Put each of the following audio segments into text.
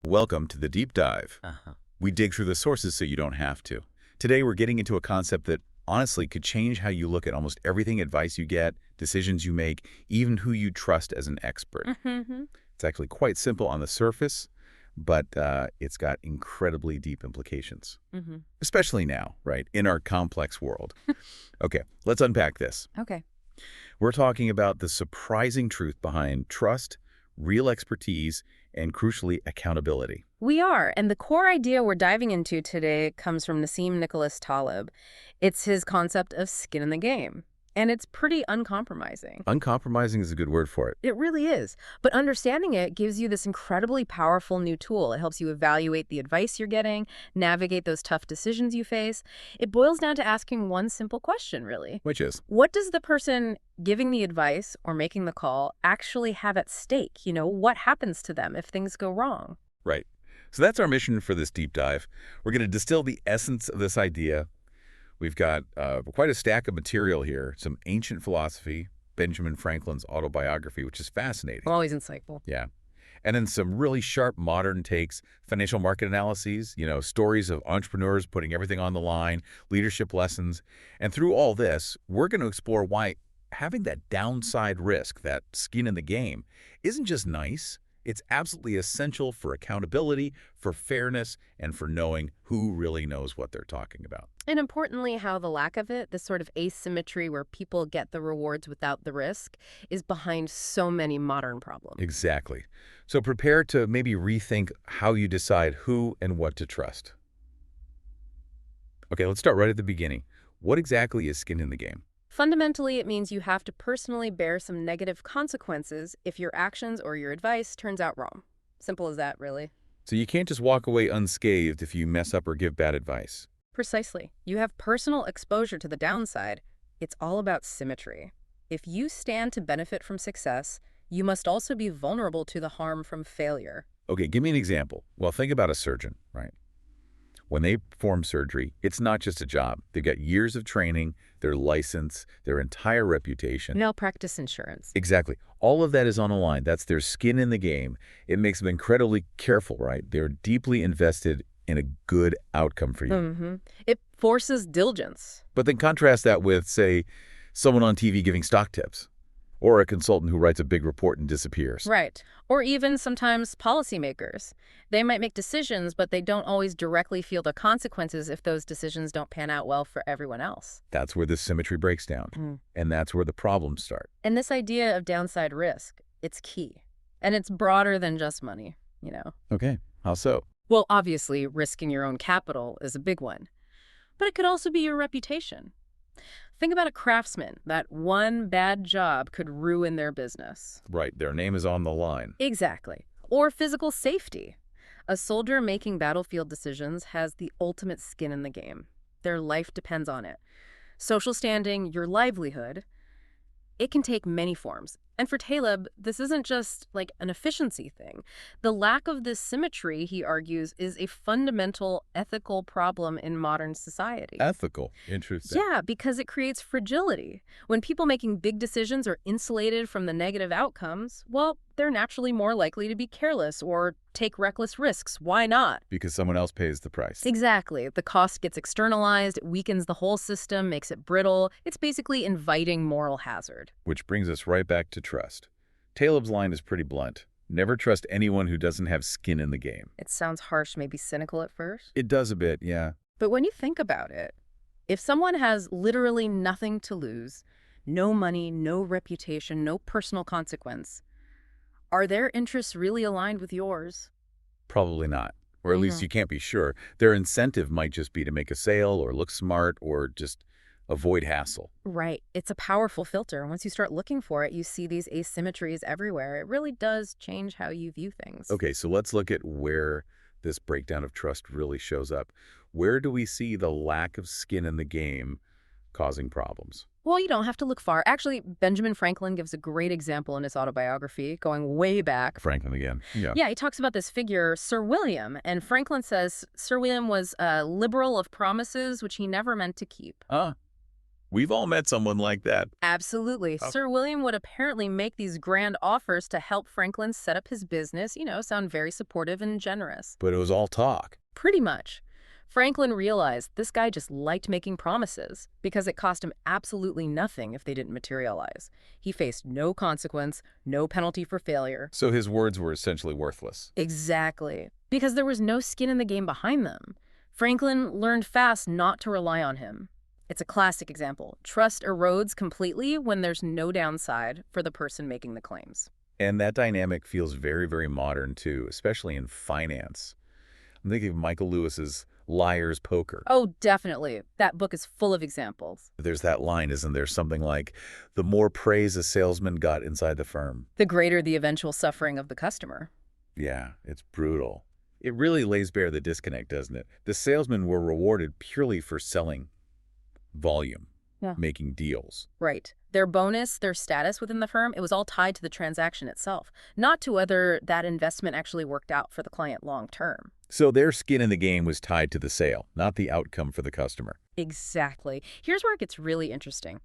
Welcome to the Deep Dive. Uh-huh. We dig through the sources so you don't have to. Today we're getting into a concept that honestly could change how you look at almost everything, advice you get, decisions you make, even who you trust as an expert. Mm-hmm. It's actually quite simple on the surface, but it's got incredibly deep implications, especially now, right, in our complex world. Okay, let's unpack this. Okay. We're talking about the surprising truth behind trust, real expertise, and crucially, accountability. We are, and the core idea we're diving into today comes from Nassim Nicholas Taleb. It's his concept of skin in the game, and it's pretty uncompromising. Uncompromising is a good word for it. It really is, but understanding it gives you this incredibly powerful new tool. It helps you evaluate the advice you're getting, navigate those tough decisions you face. It boils down to asking one simple question, really. Which is? What does the person giving the advice or making the call actually have at stake? You know, what happens to them if things go wrong? Right. So that's our mission for this deep dive. We're going to distill the essence of this idea. We've got quite a stack of material here, some ancient philosophy, Benjamin Franklin's autobiography, which is fascinating. Always insightful. Yeah. And then some really sharp modern takes, financial market analyses, stories of entrepreneurs putting everything on the line, leadership lessons. And through all this, we're going to explore why having that downside risk, that skin in the game, isn't just nice. It's absolutely essential for accountability, for fairness, and for knowing who really knows what they're talking about. And importantly, how the lack of it, this sort of asymmetry where people get the rewards without the risk, is behind so many modern problems. Exactly. So prepare to maybe rethink how you decide who and what to trust. Okay, let's start right at the beginning. What exactly is skin in the game? Fundamentally, it means you have to personally bear some negative consequences if your actions or your advice turns out wrong. Simple as that, really. So you can't just walk away unscathed if you mess up or give bad advice. Precisely. You have personal exposure to the downside. It's all about symmetry. If you stand to benefit from success, you must also be vulnerable to the harm from failure. Okay, give me an example. Well, think about a surgeon, right? When they perform surgery, it's not just a job. They've got years of training, their license, their entire reputation. Malpractice insurance. Exactly. All of that is on the line. That's their skin in the game. It makes them incredibly careful, right? They're deeply invested in a good outcome for you. It forces diligence. But then contrast that with, say, someone on TV giving stock tips, or a consultant who writes a big report and disappears. Right. Or even sometimes policymakers. They might make decisions, but they don't always directly feel the consequences if those decisions don't pan out well for everyone else. That's where the symmetry breaks down. And that's where the problems start. And this idea of downside risk, it's key. And it's broader than just money, Okay, how so? Well, obviously, risking your own capital is a big one. But it could also be your reputation. Think about a craftsman. That one bad job could ruin their business. Right, their name is on the line. Exactly. Or physical safety. A soldier making battlefield decisions has the ultimate skin in the game. Their life depends on it. Social standing, your livelihood, it can take many forms. And for Taleb, this isn't just like an efficiency thing. The lack of this symmetry, he argues, is a fundamental ethical problem in modern society. Ethical. Interesting. Yeah, because it creates fragility. When people making big decisions are insulated from the negative outcomes, well, they're naturally more likely to be careless or take reckless risks. Why not? Because someone else pays the price. Exactly. The cost gets externalized, it weakens the whole system, makes it brittle. It's basically inviting moral hazard. Which brings us right back to trust. Taleb's line is pretty blunt. Never trust anyone who doesn't have skin in the game. It sounds harsh, maybe cynical at first. It does a bit, yeah. But when you think about it, if someone has literally nothing to lose, no money, no reputation, no personal consequence, are their interests really aligned with yours? Probably not. Or at least you can't be sure. Their incentive might just be to make a sale or look smart or just avoid hassle. Right. It's a powerful filter. Once you start looking for it, you see these asymmetries everywhere. It really does change how you view things. Okay, so let's look at where this breakdown of trust really shows up. Where do we see the lack of skin in the game causing problems? Well, you don't have to look far. Actually, Benjamin Franklin gives a great example in his autobiography, going way back. Franklin again. Yeah. Yeah, he talks about this figure, Sir William, and Franklin says Sir William was liberal of promises which he never meant to keep. We've all met someone like that. Absolutely. Oh. Sir William would apparently make these grand offers to help Franklin set up his business, sound very supportive and generous. But it was all talk. Pretty much. Franklin realized this guy just liked making promises because it cost him absolutely nothing if they didn't materialize. He faced no consequence, no penalty for failure. So his words were essentially worthless. Exactly. Because there was no skin in the game behind them. Franklin learned fast not to rely on him. It's a classic example. Trust erodes completely when there's no downside for the person making the claims. And that dynamic feels very, very modern, too, especially in finance. I'm thinking of Michael Lewis's Liar's Poker. Oh, definitely. That book is full of examples. There's that line, isn't there? Something like, the more praise a salesman got inside the firm. The greater the eventual suffering of the customer. Yeah, it's brutal. It really lays bare the disconnect, doesn't it? The salesmen were rewarded purely for selling volume, making deals. Right. Their bonus, their status within the firm, it was all tied to the transaction itself, not to whether that investment actually worked out for the client long term. So their skin in the game was tied to the sale, not the outcome for the customer. Exactly. Here's where it gets really interesting.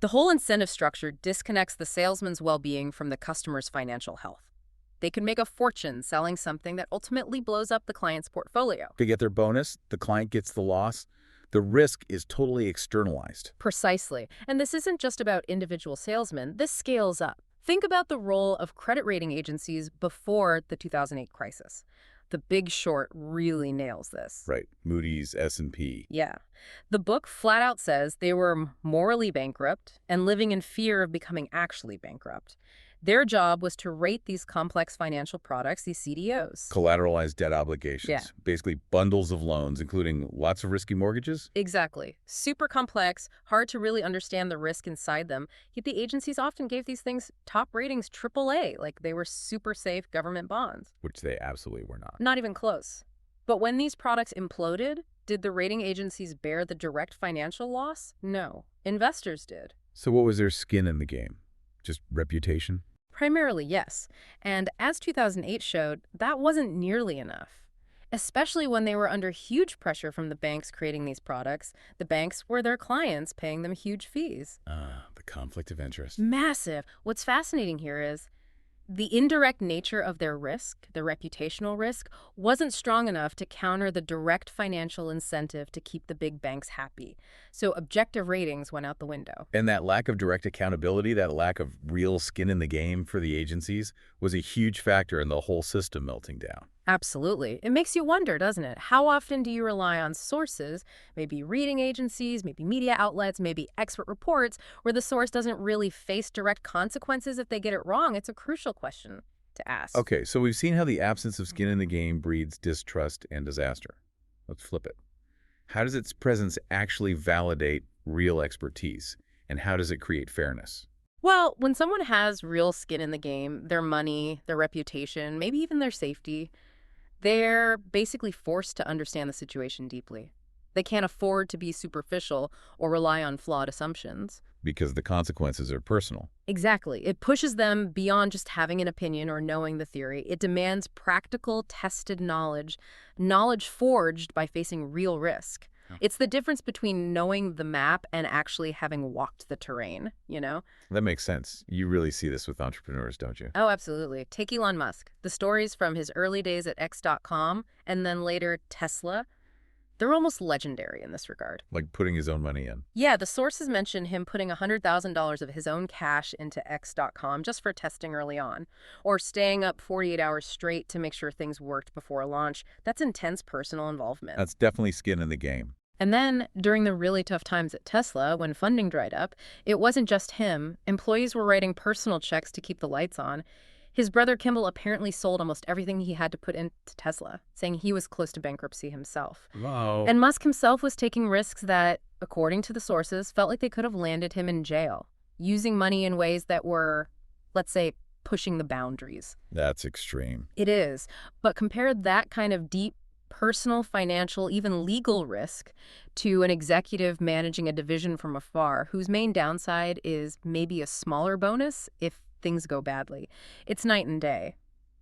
The whole incentive structure disconnects the salesman's well-being from the customer's financial health. They could make a fortune selling something that ultimately blows up the client's portfolio. They get their bonus, the client gets the loss. The risk is totally externalized. Precisely. And this isn't just about individual salesmen. This scales up. Think about the role of credit rating agencies before the 2008 crisis. The Big Short really nails this. Right. Moody's, S&P. Yeah. The book flat out says they were morally bankrupt and living in fear of becoming actually bankrupt. Their job was to rate these complex financial products, these CDOs. Collateralized debt obligations. Yeah. Basically bundles of loans, including lots of risky mortgages. Exactly. Super complex, hard to really understand the risk inside them. Yet the agencies often gave these things top ratings, AAA, like they were super safe government bonds. Which they absolutely were not. Not even close. But when these products imploded, did the rating agencies bear the direct financial loss? No. Investors did. So what was their skin in the game? Just reputation? Primarily, yes. And as 2008 showed, that wasn't nearly enough. Especially when they were under huge pressure from the banks creating these products. The banks were their clients, paying them huge fees. The conflict of interest. Massive. What's fascinating here is the indirect nature of their risk, the reputational risk, wasn't strong enough to counter the direct financial incentive to keep the big banks happy. So objective ratings went out the window. And that lack of direct accountability, that lack of real skin in the game for the agencies, was a huge factor in the whole system melting down. Absolutely. It makes you wonder, doesn't it? How often do you rely on sources, maybe reading agencies, maybe media outlets, maybe expert reports, where the source doesn't really face direct consequences if they get it wrong? It's a crucial question to ask. Okay, so we've seen how the absence of skin in the game breeds distrust and disaster. Let's flip it. How does its presence actually validate real expertise? And how does it create fairness? Well, when someone has real skin in the game, their money, their reputation, maybe even their safety, they're basically forced to understand the situation deeply. They can't afford to be superficial or rely on flawed assumptions. Because the consequences are personal. Exactly. It pushes them beyond just having an opinion or knowing the theory. It demands practical, tested knowledge, knowledge forged by facing real risk. It's the difference between knowing the map and actually having walked the terrain, That makes sense. You really see this with entrepreneurs, don't you? Oh, absolutely. Take Elon Musk. The stories from his early days at X.com and then later Tesla, they're almost legendary in this regard. Like putting his own money in. Yeah, the sources mention him putting $100,000 of his own cash into X.com just for testing early on, or staying up 48 hours straight to make sure things worked before launch. That's intense personal involvement. That's definitely skin in the game. And then, during the really tough times at Tesla, when funding dried up, it wasn't just him. Employees were writing personal checks to keep the lights on. His brother Kimball apparently sold almost everything he had to put into Tesla, saying he was close to bankruptcy himself. Wow. And Musk himself was taking risks that, according to the sources, felt like they could have landed him in jail, using money in ways that were, let's say, pushing the boundaries. That's extreme. It is. But compare that kind of deep, personal, financial, even legal risk to an executive managing a division from afar whose main downside is maybe a smaller bonus if things go badly. It's night and day.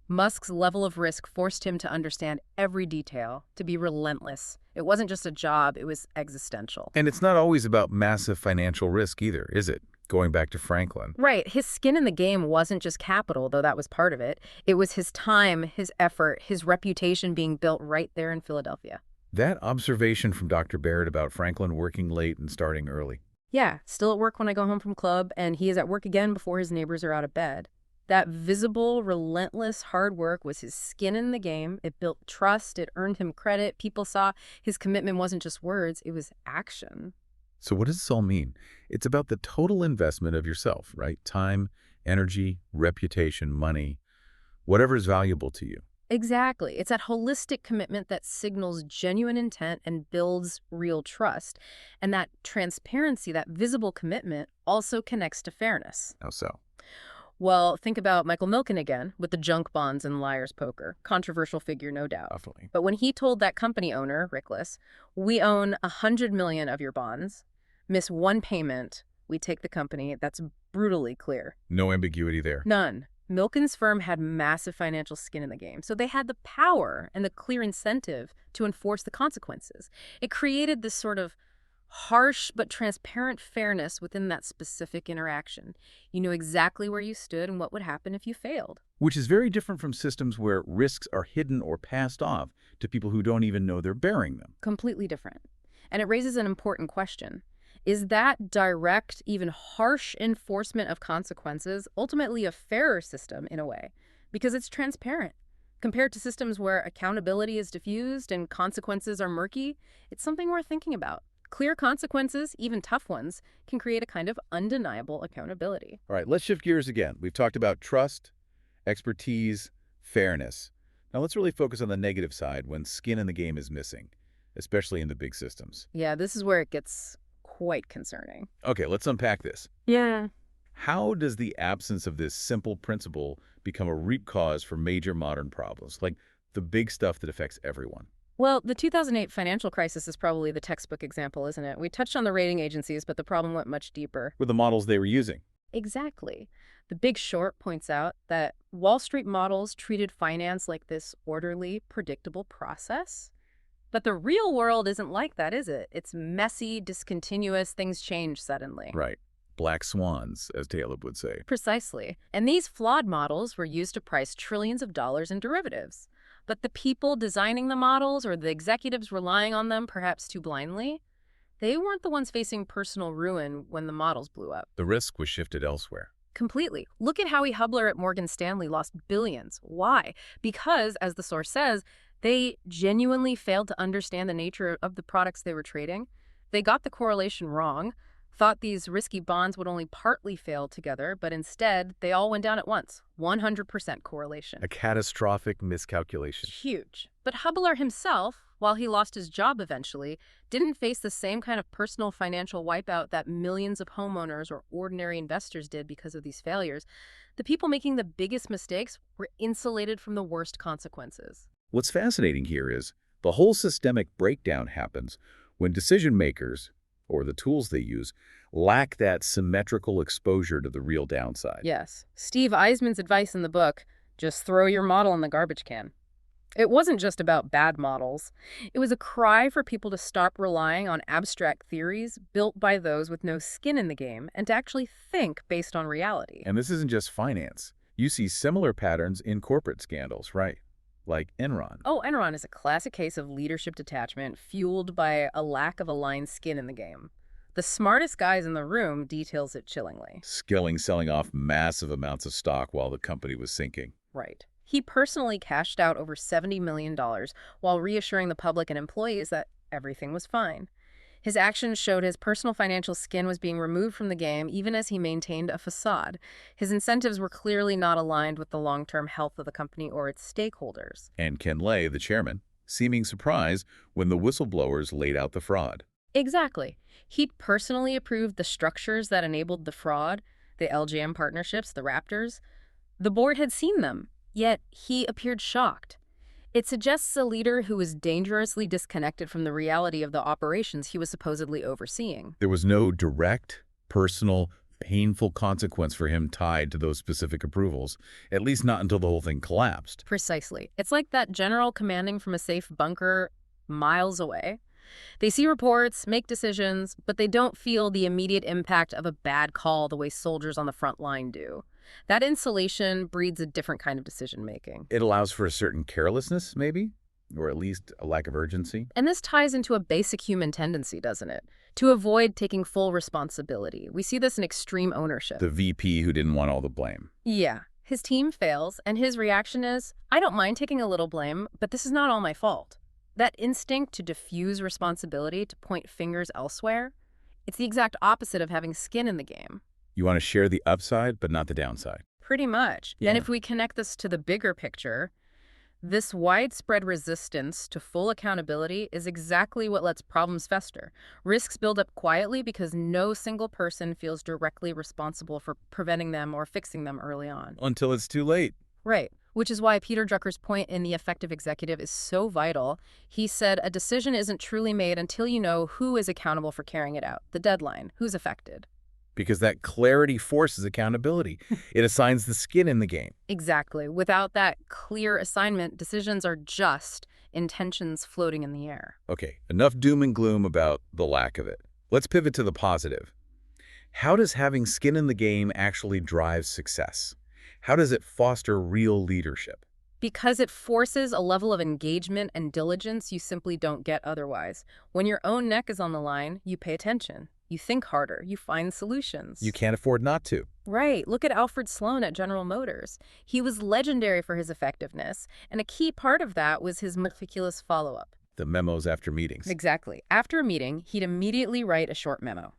Musk's level of risk forced him to understand every detail, to be relentless. It wasn't just a job, it was existential. And it's not always about massive financial risk either, is it? Going back to Franklin. Right. His skin in the game wasn't just capital, though that was part of it. It was his time, his effort, his reputation being built right there in Philadelphia. That observation from Dr. Barrett about Franklin working late and starting early. Yeah, still at work when I go home from club, and he is at work again before his neighbors are out of bed. That visible, relentless hard work was his skin in the game. It built trust. It earned him credit. People saw his commitment wasn't just words, it was action. So what does this all mean? It's about the total investment of yourself, right? Time, energy, reputation, money, whatever is valuable to you. Exactly. It's that holistic commitment that signals genuine intent and builds real trust. And that transparency, that visible commitment, also connects to fairness. How so? Well, think about Michael Milken again with the junk bonds and liar's poker. Controversial figure, no doubt. Definitely. But when he told that company owner, Rickless, we own 100 million of your bonds, miss one payment, we take the company, that's brutally clear. No ambiguity there. None. Milken's firm had massive financial skin in the game, so they had the power and the clear incentive to enforce the consequences. It created this sort of harsh but transparent fairness within that specific interaction. You knew exactly where you stood and what would happen if you failed. Which is very different from systems where risks are hidden or passed off to people who don't even know they're bearing them. Completely different. And it raises an important question. Is that direct, even harsh enforcement of consequences ultimately a fairer system in a way? Because it's transparent. Compared to systems where accountability is diffused and consequences are murky, it's something worth thinking about. Clear consequences, even tough ones, can create a kind of undeniable accountability. All right, let's shift gears again. We've talked about trust, expertise, fairness. Now let's really focus on the negative side when skin in the game is missing, especially in the big systems. Yeah, this is where it gets quite concerning. Okay, let's unpack this. Yeah. How does the absence of this simple principle become a root cause for major modern problems, like the big stuff that affects everyone? Well, the 2008 financial crisis is probably the textbook example, isn't it? We touched on the rating agencies, but the problem went much deeper. With the models they were using. Exactly. The Big Short points out that Wall Street models treated finance like this orderly, predictable process. But the real world isn't like that, is it? It's messy, discontinuous, things change suddenly. Right. Black swans, as Taleb would say. Precisely. And these flawed models were used to price trillions of dollars in derivatives. But the people designing the models or the executives relying on them perhaps too blindly, they weren't the ones facing personal ruin when the models blew up. The risk was shifted elsewhere. Completely. Look at Howie Hubler at Morgan Stanley lost billions. Why? Because, as the source says, they genuinely failed to understand the nature of the products they were trading. They got the correlation wrong, thought these risky bonds would only partly fail together, but instead, they all went down at once. 100% correlation. A catastrophic miscalculation. Huge. But Hubler himself, while he lost his job eventually, didn't face the same kind of personal financial wipeout that millions of homeowners or ordinary investors did because of these failures. The people making the biggest mistakes were insulated from the worst consequences. What's fascinating here is the whole systemic breakdown happens when decision makers, or the tools they use, lack that symmetrical exposure to the real downside. Yes. Steve Eisman's advice in the book, just throw your model in the garbage can. It wasn't just about bad models. It was a cry for people to stop relying on abstract theories built by those with no skin in the game and to actually think based on reality. And this isn't just finance. You see similar patterns in corporate scandals, right? Like Enron. Oh, Enron is a classic case of leadership detachment fueled by a lack of aligned skin in the game. The smartest guys in the room details it chillingly. Skilling selling off massive amounts of stock while the company was sinking. Right. He personally cashed out over $70 million while reassuring the public and employees that everything was fine. His actions showed his personal financial skin was being removed from the game even as he maintained a facade. His incentives were clearly not aligned with the long-term health of the company or its stakeholders. And Ken Lay, the chairman, seeming surprised when the whistleblowers laid out the fraud. Exactly. He'd personally approved the structures that enabled the fraud, the LGM partnerships, the Raptors. The board had seen them, yet he appeared shocked. It suggests a leader who was dangerously disconnected from the reality of the operations he was supposedly overseeing. There was no direct, personal, painful consequence for him tied to those specific approvals, at least not until the whole thing collapsed. Precisely. It's like that general commanding from a safe bunker miles away. They see reports, make decisions, but they don't feel the immediate impact of a bad call the way soldiers on the front line do. That insulation breeds a different kind of decision-making. It allows for a certain carelessness, maybe, or at least a lack of urgency. And this ties into a basic human tendency, doesn't it? To avoid taking full responsibility. We see this in extreme ownership. The VP who didn't want all the blame. Yeah. His team fails, and his reaction is, I don't mind taking a little blame, but this is not all my fault. That instinct to diffuse responsibility, to point fingers elsewhere, it's the exact opposite of having skin in the game. You want to share the upside, but not the downside. Pretty much. Yeah. And if we connect this to the bigger picture, this widespread resistance to full accountability is exactly what lets problems fester. Risks build up quietly because no single person feels directly responsible for preventing them or fixing them early on. Until it's too late. Right. Which is why Peter Drucker's point in The Effective Executive is so vital. He said, a decision isn't truly made until you know who is accountable for carrying it out, the deadline, who's affected. Because that clarity forces accountability. It assigns the skin in the game. Exactly. Without that clear assignment, decisions are just intentions floating in the air. Okay, enough doom and gloom about the lack of it. Let's pivot to the positive. How does having skin in the game actually drive success? How does it foster real leadership? Because it forces a level of engagement and diligence you simply don't get otherwise. When your own neck is on the line, you pay attention. You think harder. You find solutions. You can't afford not to. Right. Look at Alfred Sloan at General Motors. He was legendary for his effectiveness, and a key part of that was his meticulous follow-up. The memos after meetings. Exactly. After a meeting, he'd immediately write a short memo.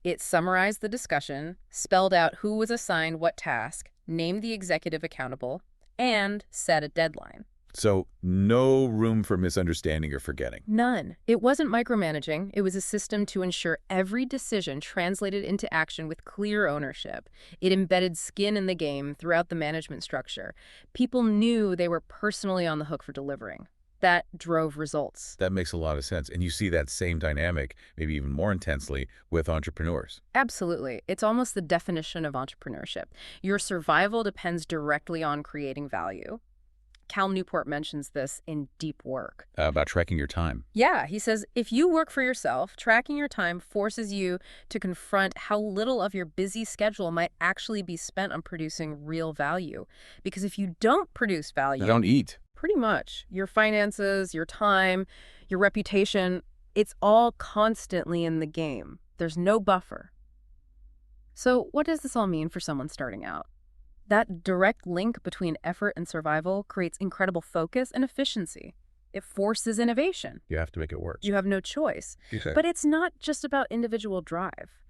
It summarized the discussion, spelled out who was assigned what task, named the executive accountable, and set a deadline. So no room for misunderstanding or forgetting. None. It wasn't micromanaging. It was a system to ensure every decision translated into action with clear ownership. It embedded skin in the game throughout the management structure. People knew they were personally on the hook for delivering. That drove results. That makes a lot of sense. And you see that same dynamic, maybe even more intensely, with entrepreneurs. Absolutely. It's almost the definition of entrepreneurship. Your survival depends directly on creating value. Cal Newport mentions this in Deep Work. About tracking your time. Yeah, he says, if you work for yourself, tracking your time forces you to confront how little of your busy schedule might actually be spent on producing real value. Because if you don't produce value... You don't eat. Pretty much. Your finances, your time, your reputation, it's all constantly in the game. There's no buffer. So what does this all mean for someone starting out? That direct link between effort and survival creates incredible focus and efficiency. It forces innovation. You have to make it work. You have no choice. Okay. But it's not just about individual drive.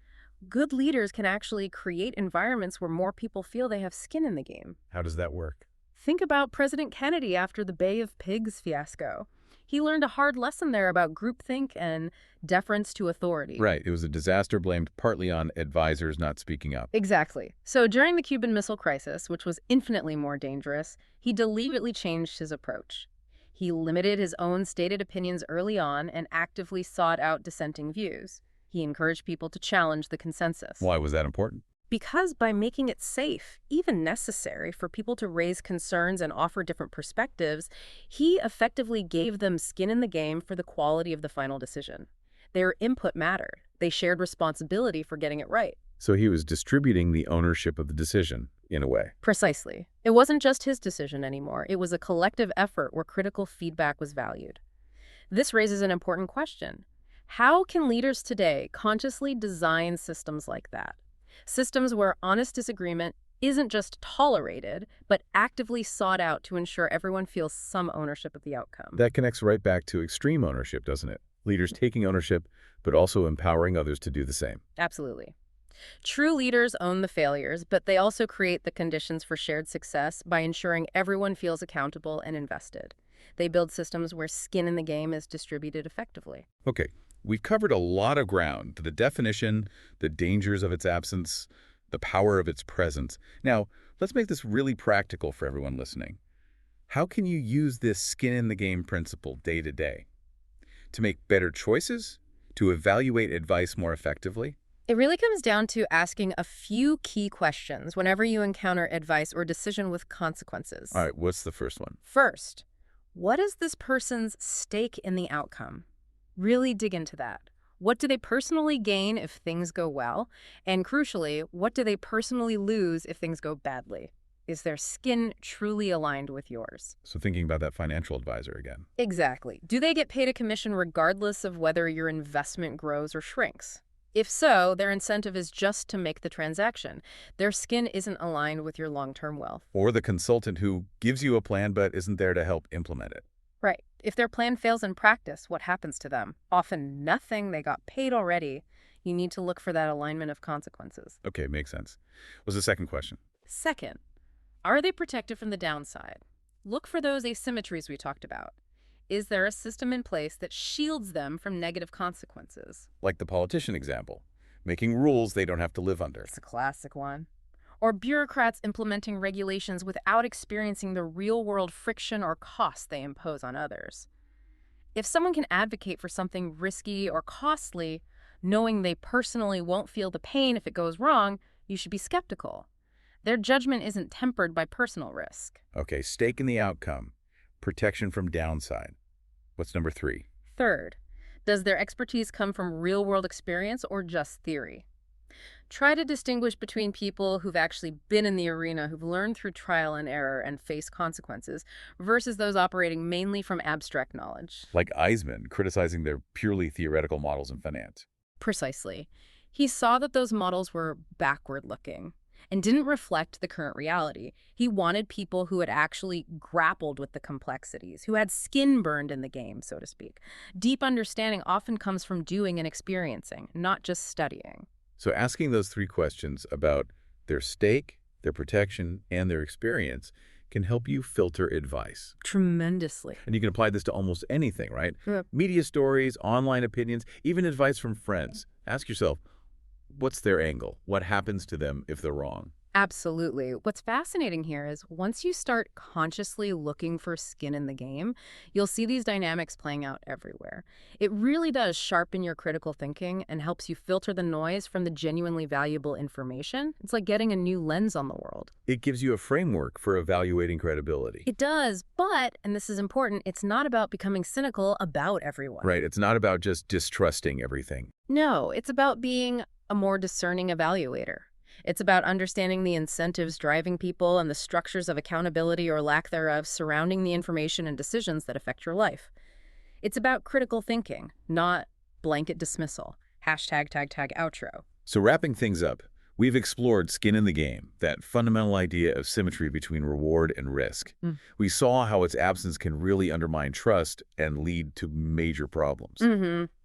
Good leaders can actually create environments where more people feel they have skin in the game. How does that work? Think about President Kennedy after the Bay of Pigs fiasco. He learned a hard lesson there about groupthink and deference to authority. Right. It was a disaster blamed partly on advisors not speaking up. Exactly. So during the Cuban Missile Crisis, which was infinitely more dangerous, he deliberately changed his approach. He limited his own stated opinions early on and actively sought out dissenting views. He encouraged people to challenge the consensus. Why was that important? Because by making it safe, even necessary, for people to raise concerns and offer different perspectives, he effectively gave them skin in the game for the quality of the final decision. Their input mattered. They shared responsibility for getting it right. So he was distributing the ownership of the decision, in a way. Precisely. It wasn't just his decision anymore. It was a collective effort where critical feedback was valued. This raises an important question. How can leaders today consciously design systems like that? Systems where honest disagreement isn't just tolerated, but actively sought out to ensure everyone feels some ownership of the outcome. That connects right back to extreme ownership, doesn't it? Leaders taking ownership, but also empowering others to do the same. Absolutely. True leaders own the failures, but they also create the conditions for shared success by ensuring everyone feels accountable and invested. They build systems where skin in the game is distributed effectively. Okay. We've covered a lot of ground, the definition, the dangers of its absence, the power of its presence. Now, let's make this really practical for everyone listening. How can you use this skin-in-the-game principle day to day? To make better choices? To evaluate advice more effectively? It really comes down to asking a few key questions whenever you encounter advice or decision with All consequences. right, what's the first one? First, what is this person's stake in the outcome? Really dig into that. What do they personally gain if things go well? And crucially, what do they personally lose if things go badly? Is their skin truly aligned with yours? So thinking about that financial advisor again. Exactly. Do they get paid a commission regardless of whether your investment grows or shrinks? If so, their incentive is just to make the transaction. Their skin isn't aligned with your long-term wealth. Or the consultant who gives you a plan but isn't there to help implement it. Right. If their plan fails in practice, what happens to them? Often nothing. They got paid already. You need to look for that alignment of consequences. Okay, makes sense. What's the second question? Second, are they protected from the downside? Look for those asymmetries we talked about. Is there a system in place that shields them from negative consequences? Like the politician example, making rules they don't have to live under. It's a classic one. Or bureaucrats implementing regulations without experiencing the real-world friction or cost they impose on others. If someone can advocate for something risky or costly, knowing they personally won't feel the pain if it goes wrong, you should be skeptical. Their judgment isn't tempered by personal risk. Okay, stake in the outcome, protection from downside. What's number 3? Third, does their expertise come from real-world experience or just theory? Try to distinguish between people who've actually been in the arena, who've learned through trial and error and faced consequences, versus those operating mainly from abstract knowledge. Like Eisman criticizing their purely theoretical models in finance. Precisely. He saw that those models were backward-looking and didn't reflect the current reality. He wanted people who had actually grappled with the complexities, who had skin burned in the game, so to speak. Deep understanding often comes from doing and experiencing, not just studying. So asking those 3 questions about their stake, their protection, and their experience can help you filter advice. Tremendously. And you can apply this to almost anything, right? Yep. Media stories, online opinions, even advice from friends. Ask yourself, what's their angle? What happens to them if they're wrong? Absolutely. What's fascinating here is once you start consciously looking for skin in the game, you'll see these dynamics playing out everywhere. It really does sharpen your critical thinking and helps you filter the noise from the genuinely valuable information. It's like getting a new lens on the world. It gives you a framework for evaluating credibility. It does, but, and this is important, it's not about becoming cynical about everyone. Right, it's not about just distrusting everything. No, it's about being a more discerning evaluator. It's about understanding the incentives driving people and the structures of accountability or lack thereof surrounding the information and decisions that affect your life. It's about critical thinking, not blanket dismissal. Hashtag tag tag outro. So wrapping things up, we've explored skin in the game, that fundamental idea of symmetry between reward and risk. We saw how its absence can really undermine trust and lead to major problems.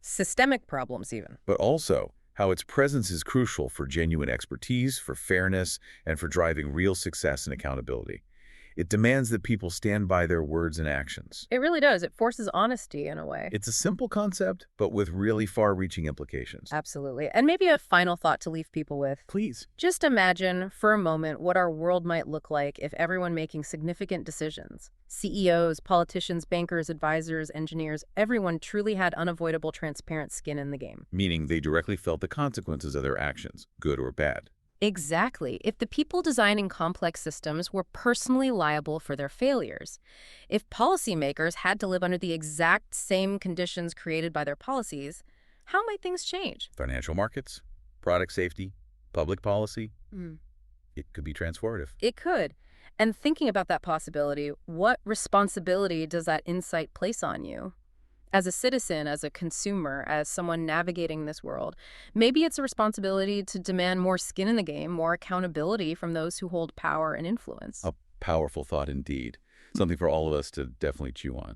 Systemic problems even. But also how its presence is crucial for genuine expertise, for fairness, and for driving real success and accountability. It demands that people stand by their words and actions. It really does. It forces honesty in a way. It's a simple concept, but with really far-reaching implications. Absolutely. And maybe a final thought to leave people with. Please. Just imagine for a moment what our world might look like if everyone making significant decisions, CEOs, politicians, bankers, advisors, engineers, everyone truly had unavoidable transparent skin in the game. Meaning they directly felt the consequences of their actions, good or bad. Exactly. If the people designing complex systems were personally liable for their failures, if policymakers had to live under the exact same conditions created by their policies, how might things change? Financial markets, product safety, public policy. It could be transformative. It could. And thinking about that possibility, what responsibility does that insight place on you? As a citizen, as a consumer, as someone navigating this world, maybe it's a responsibility to demand more skin in the game, more accountability from those who hold power and influence. A powerful thought indeed. Something for all of us to definitely chew on.